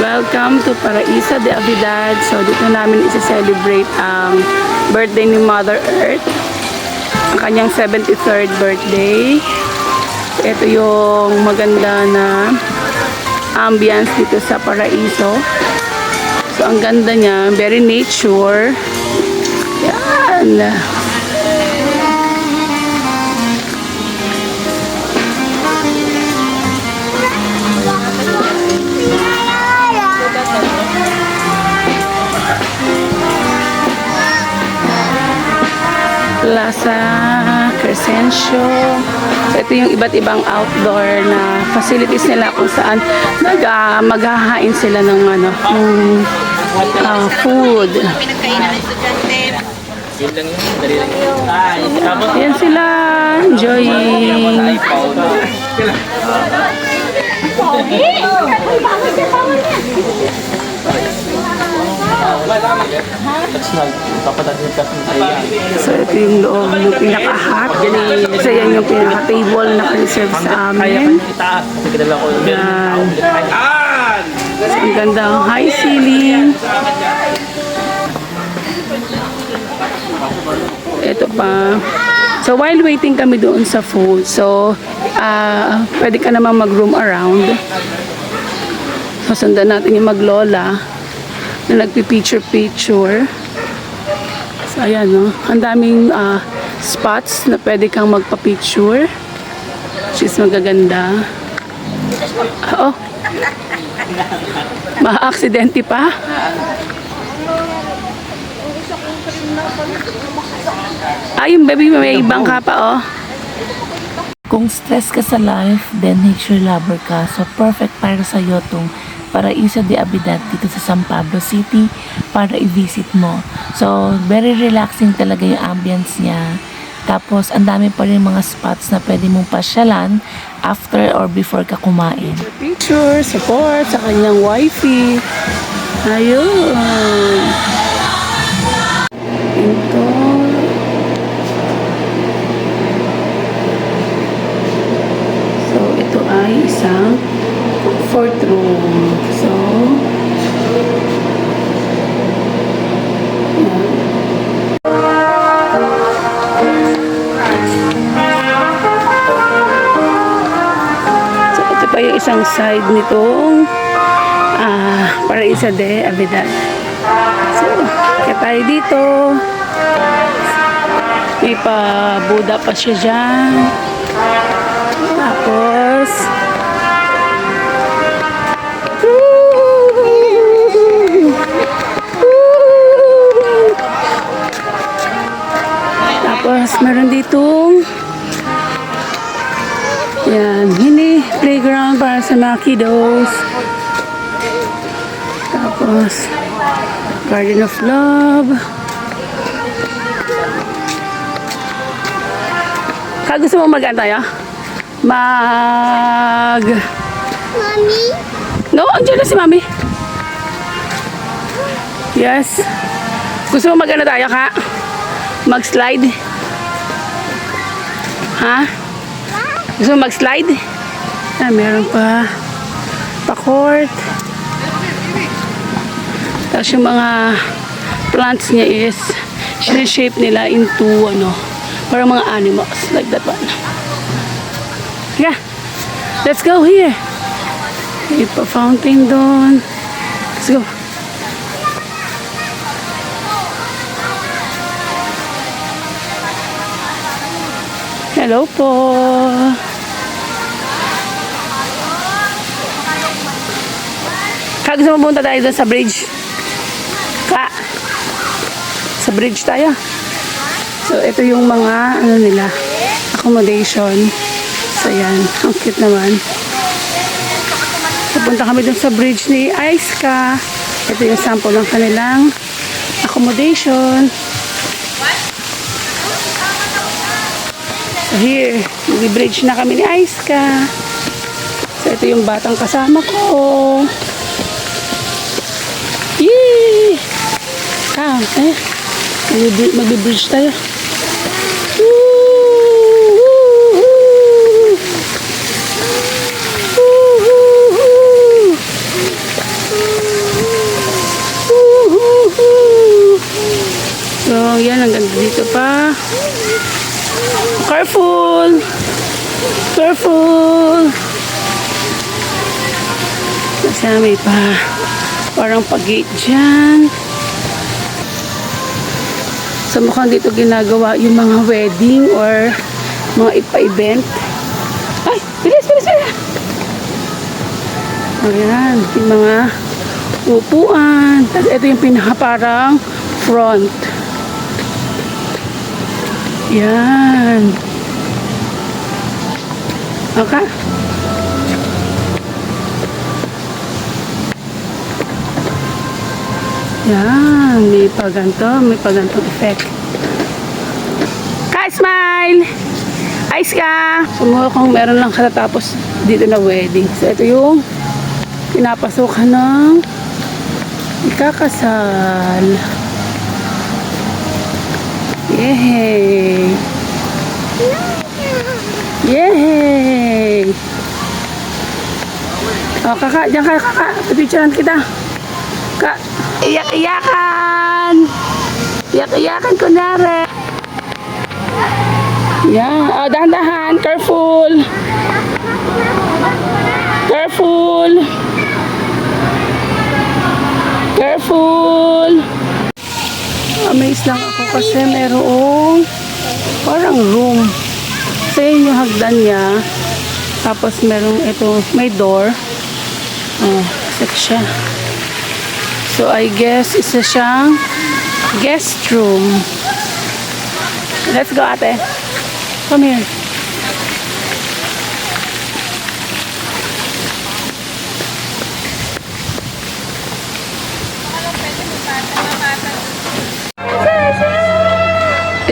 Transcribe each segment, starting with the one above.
Welcome to Paraíso de Avidad. So, dito namin isa-celebrate ang birthday ni Mother Earth. Ang kanyang 73rd birthday. Ito yung maganda na ambience dito sa Paraíso. So, ang ganda niya. Very nature. Yan. Plaza Crescencio. So, ito yung iba't ibang outdoor na facilities nila kung saan maghahain sila ng food. Yan sila. Enjoying. So, ito yung loob yung pinaka-hot. So, yan yung pinaka-table na reserve sa amin. Yan. So, ang ganda ang high ceiling. Ito pa. So, while waiting kami doon sa food, so, pwede ka naman mag-roam around. So, sundan natin yung maglola na nagpi-picture-picture. So, ayan, no? Ang daming spots na pwede kang magpa-picture. Which is magaganda. Oh. Ma-aksidente pa. Yung baby, may ibang ka pa, oh. Kung stress ka sa life, then nature lover ka, so perfect para sa'yo itong Paraíso de Avidad dito sa San Pablo City para i-visit mo. So, very relaxing talaga yung ambience niya. Tapos, ang dami pa rin mga spots na pwede mong pasyalan after or before ka kumain. Picture, support sa kanyang wifi. Ayun. Ito. So, ito ay isang comfort room. So, ito pa yung isang side nitong Paraíso de Avidad. So, kaya tayo dito. May pa-Buddha pa siya dyan. Tapos, meron ditong yan, mini playground para sa mga kiddos. Tapos Garden of Love. Gusto mo mag-ano tayo? Mami? No, andyan na si Mami. Yes. Gusto mo mag-ano tayo, ka? Mag-slide? Ha? Gusto mo mag-slide? Meron pa pa-court. Tapos yung mga plants niya is shape nila into parang mga animals like that one. Yeah. Let's go here. May pa-fountain doon. Let's go. Hello po. Gusto mo punta tayo doon sa bridge? Sa bridge tayo. So, ito yung mga, nila, accommodation. So, yan. Ang cute naman. So, punta kami doon sa bridge ni Aiska. Ito yung sample ng kanilang accommodation. So, here, nag-bridge na kami ni Aiska. So, ito yung batang kasama ko. Yee! Mag-bridge tayo. Careful! Careful! Kasi may parang pag-gate dyan. So mukhang dito ginagawa yung mga wedding or mga ipa-event. Ay! Bilis! Bilis! Bilis! Ayan, yung mga upuan. Tapos ito yung pinaka parang front. Yan. Okay. Yan, may pagantong effect. Ka, smile! Ayos ka! Sumuha kung meron lang katatapos dito na wedding. So ito yung pinapasukan ng ikakasal. Yay! Yay! Oh, kaka, diyan ka, kaka. Pipicturean kita. Ka, iyak-iyakan! Iyak-iyakan kunwari. Yan. Oh, dahan-dahan. Careful. Careful. Careful. Amazed lang ako kasi merong parang room. Sa yung hagdan niya. Tapos merong ito, may door. Oh, kasi siya. So I guess isa siyang guest room. Let's go, ate. Come here.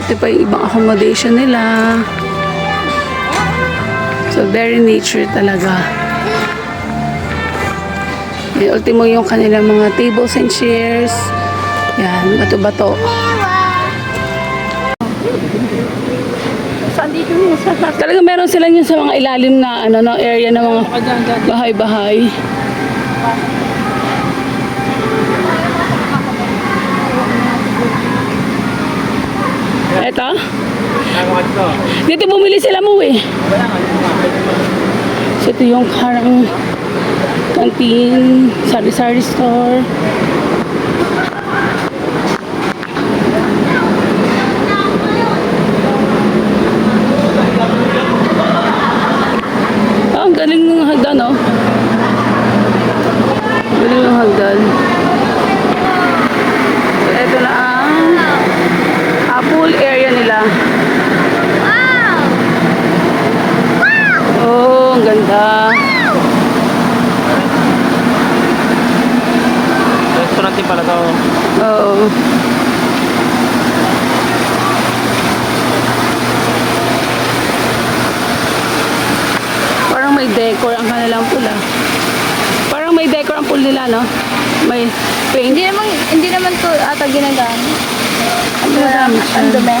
Ito pa yung ibang accommodation nila. So, very nature talaga. Yung ultimo yung kanilang mga tables and chairs. Yan, bato-bato. Talaga meron sila yun sa mga ilalim na ano, no, area ng mga bahay-bahay. Eto? Dito bumili sila mo eh. So ito yung parang canteen, sari-sari store. Oh, ang galing ng hagdan, oh. Galing ng hagdan. So ito na ang pool area nila. Oh, ang ganda. Restaurant din pala to. Oo. Parang may decor ang kanilang pool, ah. Parang may decor ang pool nila, no? May paint. Hindi naman to ata ginagamit. Ang dami siya. Ang dumi.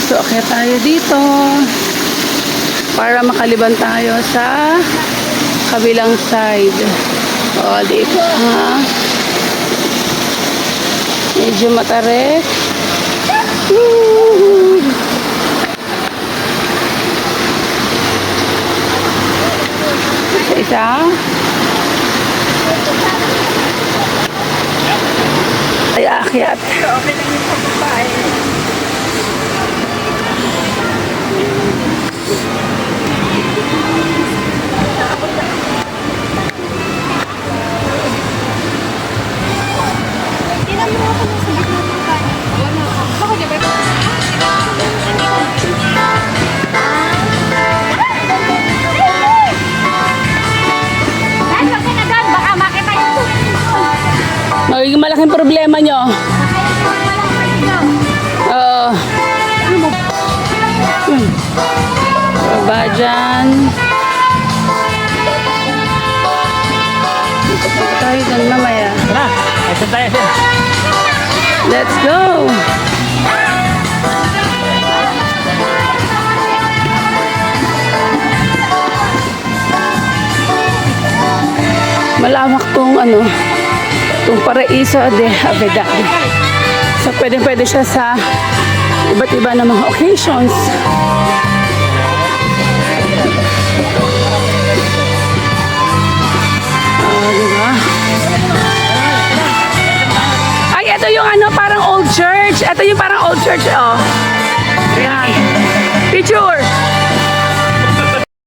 So, okay tayo dito para makaliban tayo sa kabilang side. O, dito ha. Medyo matarik. Woo! Isa. Ay, akyat. Okay lang yung pagpapain. Ilan mo ako nasa gitna ng kanin? Wala ako. Bakit di ba? Baka makita yung Magiging malaking problema nyo. Oo. Baba dyan. Dito po tayo dyan mamaya. Tara, ayun tayo. Let's go! Malawak tong ano, Itong Paraiso de Avedad. So, pwede siya sa iba't iba na mga occasions. Diba? Ay, ito yung ano, parang old church. Ito yung parang old church, oh. Ayan. Picture.